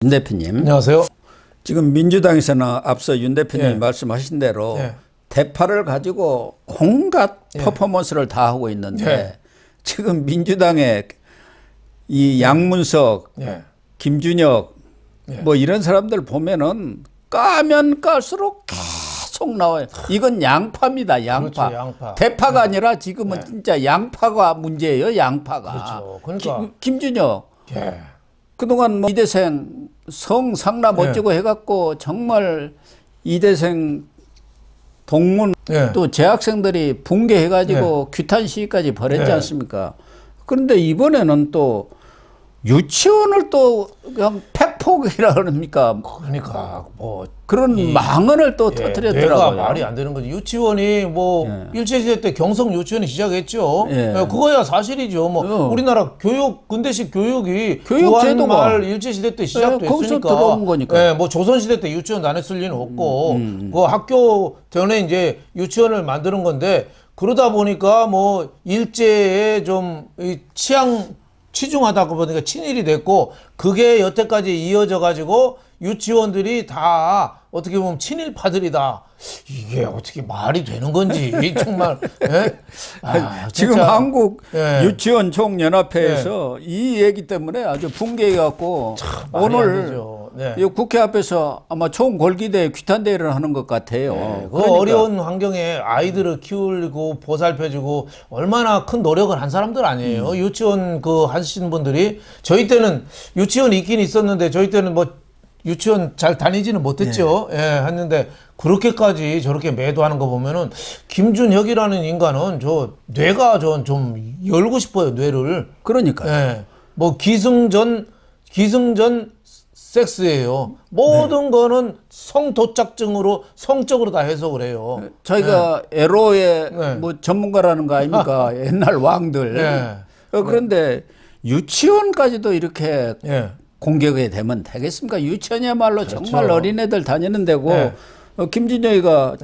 윤 대표님. 안녕하세요. 지금 민주당에서는 앞서 윤 대표님이 예. 말씀하신 대로 예. 대파를 가지고 온갖 퍼포먼스를 다 하고 있는데 예. 지금 민주당의 이 양문석, 예. 김준혁 예. 뭐 이런 사람들 보면은 까면 깔수록 계속 나와요. 이건 양파입니다. 양파. 그렇죠, 양파. 대파가 아니라 지금은 진짜 양파가 문제예요. 양파가. 그렇죠. 그러니까 김준혁. 예. 그동안 뭐 이대생 성상납 어쩌고 해갖고 정말 이대생 동문 또 재학생들이 붕괴해가지고 규탄 시위까지 벌였지 않습니까? 그런데 이번에는 또 유치원을 또 그냥 팩폭이라 그럽니까? 그러니까 뭐 그런 망언을 또 터뜨렸더라고요. 내가 말이 안 되는 거지. 유치원이 뭐 일제시대 때 경성 유치원이 시작했죠. 그거야 사실이죠. 뭐 우리나라 교육 근대식 교육이 교육제도가 일제시대 때 시작됐으니까. 거기서 들어온 거니까. 뭐 조선시대 때 유치원 안 했을 리는 없고 그 학교 전에 이제 유치원을 만드는 건데 그러다 보니까 뭐 일제에 좀 치중하다 보니까 친일이 됐고 그게 여태까지 이어져 가지고 유치원들이 다 어떻게 보면 친일파들이다. 이게 어떻게 말이 되는 건지 정말. 지금 한국 유치원 총연합회에서 이 얘기 때문에 아주 붕괴해갖고 오늘 국회 앞에서 아마 총궐기대 규탄대회를 하는 것 같아요. 그 그러니까. 어려운 환경에 아이들을 키우고 보살펴주고 얼마나 큰 노력을 한 사람들 아니에요. 유치원 그 하시는 분들이. 저희 때는 유치원이 있긴 있었는데 저희 때는 뭐 유치원 잘 다니지는 못했죠. 했는데 그렇게까지 저렇게 매도하는 거 보면은 김준혁이라는 인간은 저 뇌가 좀 열고 싶어요, 뇌를. 그러니까요. 뭐 기승전 섹스예요. 모든 거는 성도착증으로 성적으로 다 해석을 해요. 저희가 에로의 뭐 전문가라는 거 아닙니까? 옛날 왕들. 그런데 유치원까지도 이렇게 공격이 되면 되겠습니까? 유치원이야말로 그렇죠. 정말 어린애들 다니는 데고 김준혁이가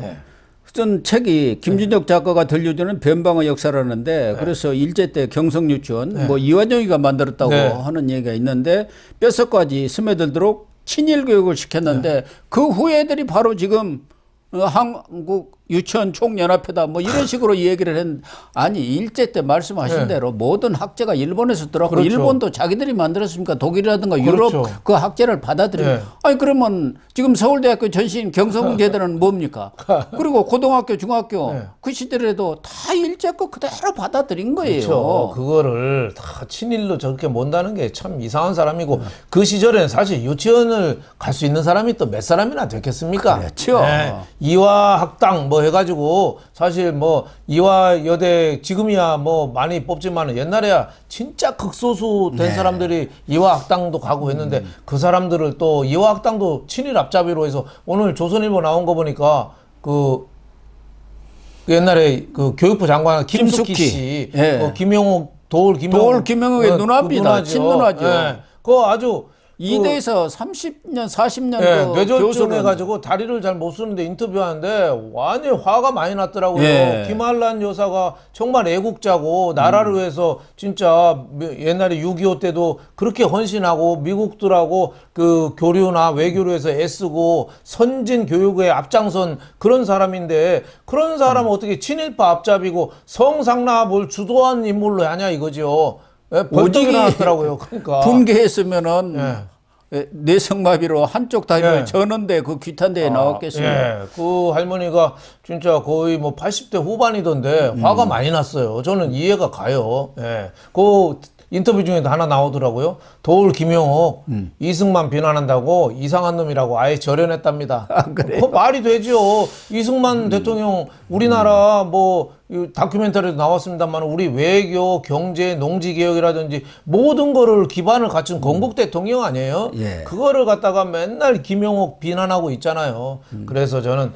쓴 책이 김준혁 작가가 들려주는 변방의 역사라는데 그래서 일제 때 경성유치원 뭐 이완용이가 만들었다고 하는 얘기가 있는데 뼛속까지 스며들도록 친일 교육을 시켰는데 그 후예들이 바로 지금 한국 유치원 총연합회다 뭐 이런 식으로 얘기를 했는데 아니 일제 때 말씀하신 대로 모든 학제가 일본에서 들어왔고 일본도 자기들이 만들었으니까 독일이라든가 유럽 그 학제를 받아들이고 아니 그러면 지금 서울대학교 전신 경성제도는 뭡니까? 그리고 고등학교 중학교 그 시대에도 다 일제 거 그대로 받아들인 거예요. 그렇죠. 그거를 다 친일로 저렇게 몬다는 게 참 이상한 사람이고 그 시절에는 사실 유치원을 갈 수 있는 사람이 또 몇 사람이나 됐겠습니까? 그렇죠. 이화학당 뭐 해가지고 사실 뭐 이화여대 지금이야 뭐 많이 뽑지만은 옛날에야 진짜 극소수 된 사람들이 이화학당도 가고 했는데 그 사람들을 또 이화학당도 친일 앞잡이로 해서 오늘 조선일보 나온 거 보니까 그 옛날에 그 교육부 장관 김숙희 씨, 김용옥 도울 김용옥의 누나입니다. 친누나죠. 그거 아주 이대에서 30년, 40년 뇌졸중 해가지고 다리를 잘 못 쓰는데 인터뷰하는데 완전히 화가 많이 났더라고요. 김한란 여사가 정말 애국자고 나라를 위해서 진짜 옛날에 6.25 때도 그렇게 헌신하고 미국들하고 그 교류나 외교를 해서 애쓰고 선진 교육에 앞장선 그런 사람인데 그런 사람은 어떻게 친일파 앞잡이고 성상납을 주도한 인물로 하냐 이거죠. 오직이 나왔더라고요. 그러니까 붕괴했으면은 뇌성마비로 한쪽 다리를 저는데 그 규탄대에 나왔겠습니다. 그 할머니가 진짜 거의 뭐 80대 후반이던데 화가 많이 났어요. 저는 이해가 가요. 그 인터뷰 중에도 하나 나오더라고요. 도울 김용옥 이승만 비난한다고 이상한 놈이라고 아예 절연했답니다. 그래요? 그 말이 되죠. 이승만 대통령 우리나라 뭐 다큐멘터리도 나왔습니다만 우리 외교, 경제, 농지개혁이라든지 모든 거를 기반을 갖춘 건국 대통령 아니에요? 그거를 갖다가 맨날 김용옥 비난하고 있잖아요. 그래서 저는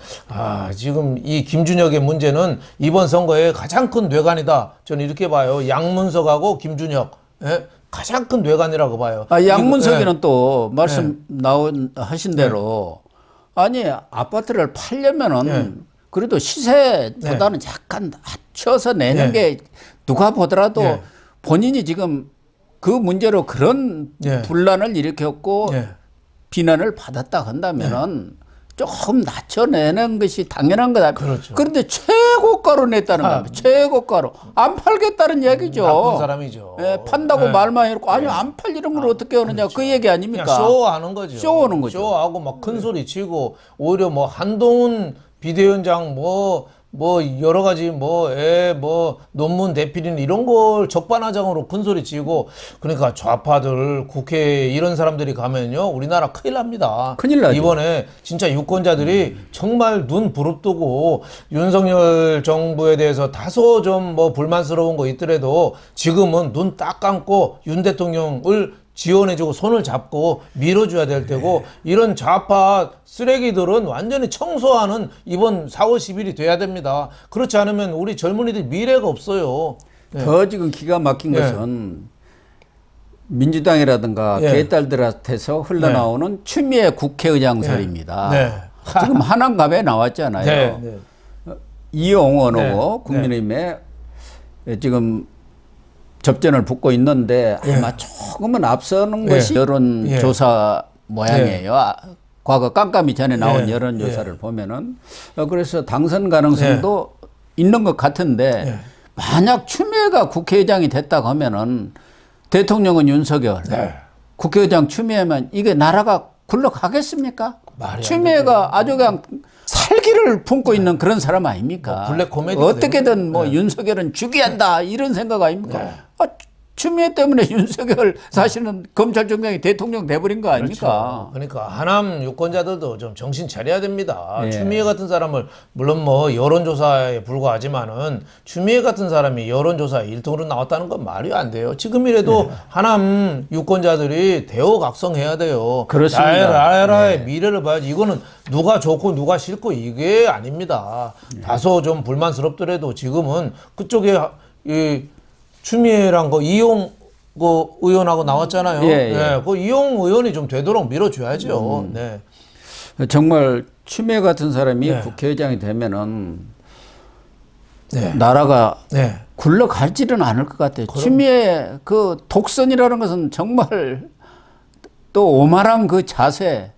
지금 이 김준혁의 문제는 이번 선거에 가장 큰 뇌관이다. 저는 이렇게 봐요. 양문석하고 김준혁. 가장 큰 뇌관이라고 봐요. 양문석이는 또 말씀 하신 대로 아니 아파트를 팔려면은 그래도 시세보다는 약간 낮춰서 내는 게 누가 보더라도 본인이 지금 그 문제로 그런 분란을 일으켰고 비난을 받았다 한다면은 조금 낮춰내는 것이 당연한 거다. 그렇죠. 그런데 최고가로 냈다는 겁니다. 최고가로. 안 팔겠다는 얘기죠. 나쁜 사람이죠. 예, 판다고 말만 해놓고 아니 안 팔리는 걸 어떻게 하느냐 그 얘기 아닙니까? 그냥 쇼하는 거죠. 쇼하는 거죠. 쇼하고 막 큰 소리 치고 오히려 뭐 한동훈 비대위원장 뭐 여러 가지 뭐 논문 대필인 이런 걸 적반하장으로 큰 소리 치고 그러니까 좌파들 국회에 이런 사람들이 가면요 우리나라 큰일 납니다. 큰일 나죠. 이번에 진짜 유권자들이 정말 눈 부릅뜨고 윤석열 정부에 대해서 다소 좀 뭐 불만스러운 거 있더라도 지금은 눈 딱 감고 윤 대통령을 지원해주고 손을 잡고 밀어줘야 될 테고 이런 좌파 쓰레기들은 완전히 청소하는 이번 4월 10일이 돼야 됩니다. 그렇지 않으면 우리 젊은이들 미래가 없어요. 네. 더 지금 기가 막힌 것은 민주당이라든가 개딸들한테서 흘러나오는 추미애 국회의장설입니다. 지금 한남갑에 나왔잖아요. 이용원 후보 국민의힘에 지금 접전을 붙고 있는데 아마 조금은 앞서는 것이 여론조사 모양이에요. 과거 깜깜이 전에 나온 여론조사를 보면은 그래서 당선 가능성도 있는 것 같은데 만약 추미애가 국회의장이 됐다고 하면은 대통령은 윤석열, 국회의장 추미애면 이게 나라가 굴러가겠습니까? 추미애가 아주 그냥 살기를 품고 있는 그런 사람 아닙니까? 블랙 코미디 어떻게든 뭐 윤석열은 죽여야 한다 이런 생각 아닙니까? 추미애 때문에 윤석열 사실은 검찰총장이 대통령 돼버린 거 아닙니까? 그러니까 하남 유권자들도 좀 정신 차려야 됩니다. 추미애 같은 사람을 물론 뭐 여론조사에 불과하지만은 추미애 같은 사람이 여론조사에 1등으로 나왔다는 건 말이 안 돼요. 지금이라도 하남 유권자들이 대우각성해야 돼요. 그렇습니다. 나라의 미래를 봐야지. 이거는 누가 좋고 누가 싫고 이게 아닙니다. 다소 좀 불만스럽더라도 지금은 그쪽에 이 추미애랑 그 이용 그 의원하고 나왔잖아요. 그 이용 의원이 좀 되도록 밀어줘야죠. 정말 추미애 같은 사람이 국회의장이 되면은 나라가 굴러가지는 않을 것 같아요. 추미애 그 독선이라는 것은 정말 또 오만한 그 자세,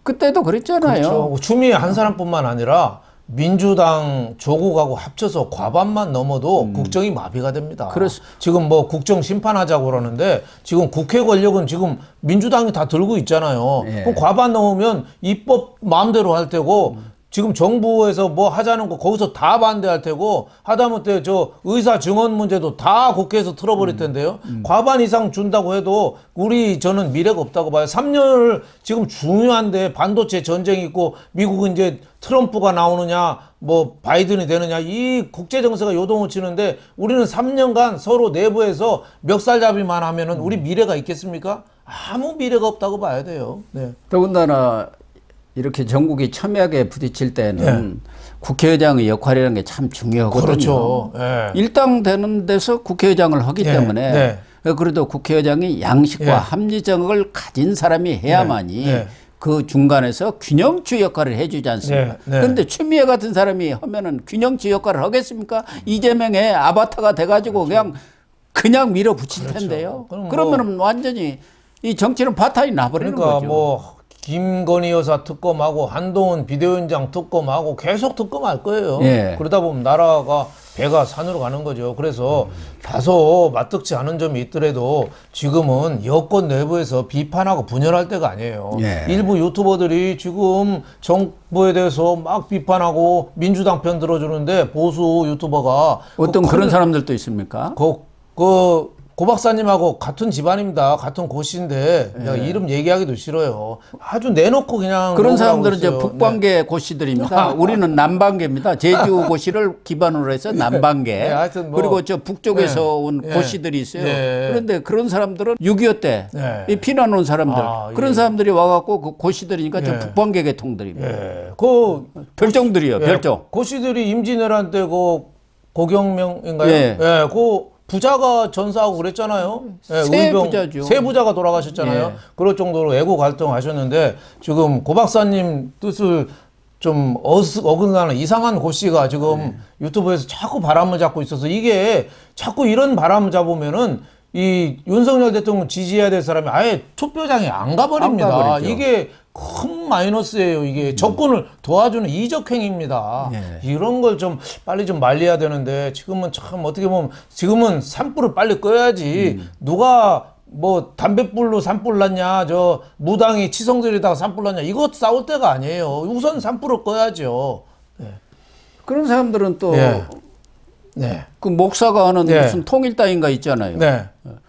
그때도 그랬잖아요. 그렇죠. 추미애 한 사람뿐만 아니라 민주당 조국하고 합쳐서 과반만 넘어도 국정이 마비가 됩니다. 지금 뭐 국정 심판하자고 그러는데 지금 국회 권력은 지금 민주당이 다 들고 있잖아요. 그럼 과반 넘으면 입법 마음대로 할 테고 지금 정부에서 뭐 하자는 거 거기서 다 반대할 테고 하다못해 저 의사 증언 문제도 다 국회에서 틀어버릴 텐데요. 과반 이상 준다고 해도 저는 미래가 없다고 봐요. 3년을 지금 중요한데 반도체 전쟁이 있고 미국은 이제 트럼프가 나오느냐 뭐 바이든이 되느냐 이 국제 정세가 요동을 치는데 우리는 3년간 서로 내부에서 멱살잡이만 하면은 우리 미래가 있겠습니까? 아무 미래가 없다고 봐야 돼요. 더군다나 이렇게 전국이 첨예하게 부딪힐 때는 국회의장의 역할이라는 게 참 중요하거든요. 그렇죠. 일당되는 데서 국회의장을 하기 때문에 그래도 국회의장이 양식과 합리적을 가진 사람이 해야만이 그 중간에서 균형추 역할을 해주지 않습니까? 그런데 추미애 같은 사람이 하면은 균형추 역할을 하겠습니까? 이재명의 아바타가 돼가지고 그냥 밀어붙일 텐데요. 그러면은 완전히 이 정치는 바탕이 나버리는 거죠. 뭐 김건희 여사 특검하고 한동훈 비대위원장 특검하고 계속 특검할 거예요. 그러다 보면 나라가 배가 산으로 가는 거죠. 그래서 다소 마뜩지 않은 점이 있더라도 지금은 여권 내부에서 비판하고 분열할 때가 아니에요. 일부 유튜버들이 지금 정부에 대해서 막 비판하고 민주당 편 들어주는데 보수 유튜버가 어떤 그런 사람들도 있습니까? 고 박사님하고 같은 집안입니다. 같은 고씨인데 내가 이름 얘기하기도 싫어요. 아주 내놓고 그냥 그런 사람들은 이제 북방계 고씨들입니다. 우리는 남방계입니다. 제주 고씨를 기반으로 해서 남방계. 하여튼 뭐 그리고 저 북쪽에서 온 고씨들이 있어요. 그런데 그런 사람들은 6.25 때 이 피난 온 사람들 그런 사람들이 와갖고 그 고씨들이니까 저 북방계 계통들입니다. 그 별종들이요. 별종. 고씨들이 임진왜란 때 그 고경명인가요? 그 부자가 전사하고 그랬잖아요. 세 부자죠. 세 부자가 돌아가셨잖아요. 그럴 정도로 애고 갈등하셨는데 지금 고 박사님 뜻을 좀 어긋나는 이상한 고씨가 지금 유튜브에서 자꾸 바람을 잡고 있어서 이게 자꾸 이런 바람을 잡으면은 이 윤석열 대통령 지지해야 될 사람이 아예 투표장에 안 가버립니다. 안 가버리죠. 이게 큰 마이너스예요. 이게 접근을 도와주는 이적 행위입니다. 이런 걸 좀 빨리 좀 말려야 되는데 지금은 참 어떻게 보면 지금은 산불을 빨리 꺼야지 누가 뭐 담뱃불로 산불 났냐, 저 무당이 치성들이다가 산불 났냐, 이것 싸울 때가 아니에요. 우선 산불을 꺼야죠. 네. 그런 사람들은 또 그 네. 목사가 하는 무슨 통일당인가 있잖아요. 네.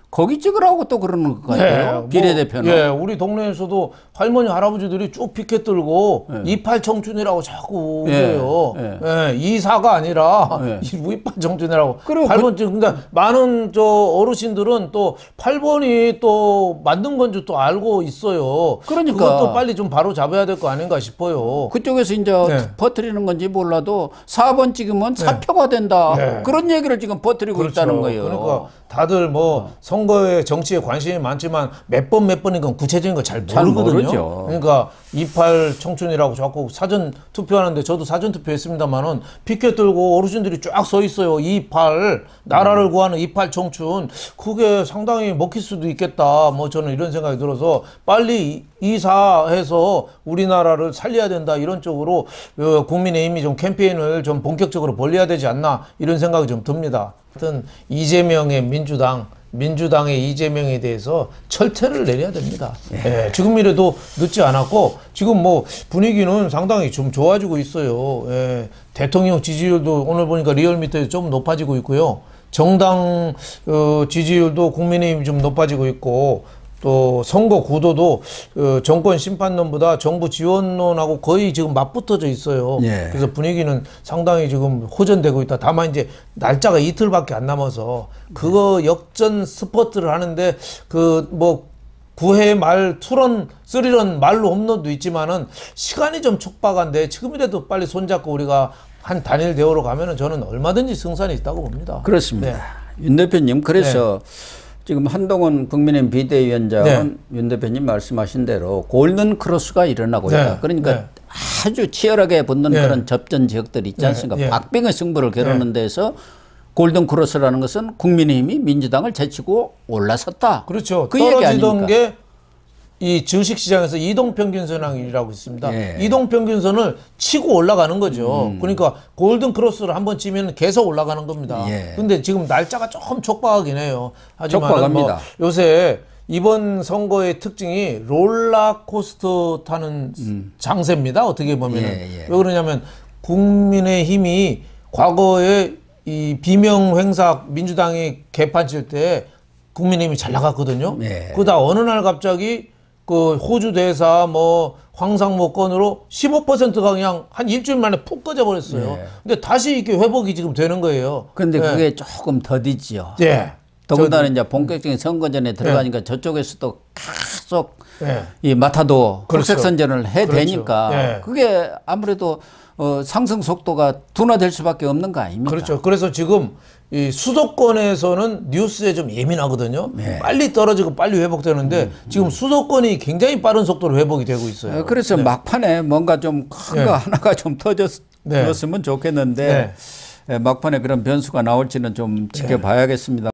거기 찍으라고 또 그러는 것 같아요. 네, 비례대표는. 예, 우리 동네에서도 할머니 할아버지들이 쭉 피켓 들고 28 청춘이라고 자꾸 그래요. 예, 24가 아니라 28 청춘이라고. 그리고 8번 그러니까 많은 저 어르신들은 또 8번이 또 만든 건지 또 알고 있어요. 그러니까 그것도 빨리 좀 바로 잡아야 될 거 아닌가 싶어요. 그쪽에서 이제 퍼뜨리는 건지 몰라도 4번 찍으면 사표가 된다. 그런 얘기를 지금 퍼뜨리고 있다는 거예요. 그러니까 다들 뭐 선거에 정치에 관심이 많지만 몇 번인 건 구체적인 거 잘 모르거든요. 그러니까 28 청춘이라고 자꾸 사전 투표하는데 저도 사전 투표했습니다만은 피켓 들고 어르신들이 쫙 서 있어요. 28 나라를 구하는 28 청춘 그게 상당히 먹힐 수도 있겠다. 뭐 저는 이런 생각이 들어서 빨리 이사해서 우리나라를 살려야 된다 이런 쪽으로 국민의힘이 좀 캠페인을 좀 본격적으로 벌려야 되지 않나 이런 생각이 좀 듭니다. 하여튼 이재명의 민주당의 이재명에 대해서 철퇴를 내려야 됩니다. 예, 지금이라도 늦지 않았고 지금 뭐 분위기는 상당히 좀 좋아지고 있어요. 예, 대통령 지지율도 오늘 보니까 리얼미터에서 좀 높아지고 있고요. 정당 지지율도 국민의힘이 좀 높아지고 있고 또 선거 구도도 정권 심판론보다 정부 지원론하고 거의 지금 맞붙어져 있어요. 그래서 분위기는 상당히 지금 호전되고 있다. 다만 이제 날짜가 이틀밖에 안 남아서 그거 역전 스퍼트를 하는데 그 뭐 9회 말 투런, 3런 말로 홈런도 있지만은 시간이 좀 촉박한데 지금이라도 빨리 손잡고 우리가 한 단일 대우로 가면은 저는 얼마든지 승산이 있다고 봅니다. 그렇습니다. 윤 대표님 그래서 지금 한동훈 국민의힘 비대위원장은 윤 대표님 말씀하신 대로 골든 크로스가 일어나고 있다. 그러니까 아주 치열하게 붙는 그런 접전 지역들이 있지 않습니까? 박빙의 승부를 겨루는 데서 골든 크로스라는 것은 국민의힘이 민주당을 제치고 올라섰다. 그렇죠. 그 떨어지던 게 이 주식시장에서 이동평균선이라고 있습니다. 이동평균선을 치고 올라가는 거죠. 그러니까 골든 크로스를 한번 치면 계속 올라가는 겁니다. 근데 지금 날짜가 조금 촉박하긴 해요. 하지만 뭐 요새 이번 선거의 특징이 롤러코스터 타는 장세입니다. 어떻게 보면은. 왜 그러냐면 국민의힘이 과거에 이 비명 행사 민주당이 개판 칠 때 국민의힘이 잘 나갔거든요. 그러다 어느 날 갑자기 그 호주 대사 뭐 황상무 건으로 15%가 그냥 한 일주일 만에 푹 꺼져 버렸어요. 근데 다시 이렇게 회복이 지금 되는 거예요. 근데 그게 조금 더디지요. 더군다나 이제 본격적인 선거전에 들어가니까 저쪽에서도 계속 이 마타도 흑색 선전을 해 대니까 그게 아무래도 상승 속도가 둔화될 수밖에 없는 거 아닙니까? 그렇죠. 그래서 지금 이 수도권에서는 뉴스에 좀 예민하거든요. 빨리 떨어지고 빨리 회복되는데 지금 수도권이 굉장히 빠른 속도로 회복이 되고 있어요. 그래서 막판에 뭔가 좀 큰 거 하나가 좀 터졌으면 좋겠는데 막판에 그런 변수가 나올지는 좀 지켜봐야겠습니다.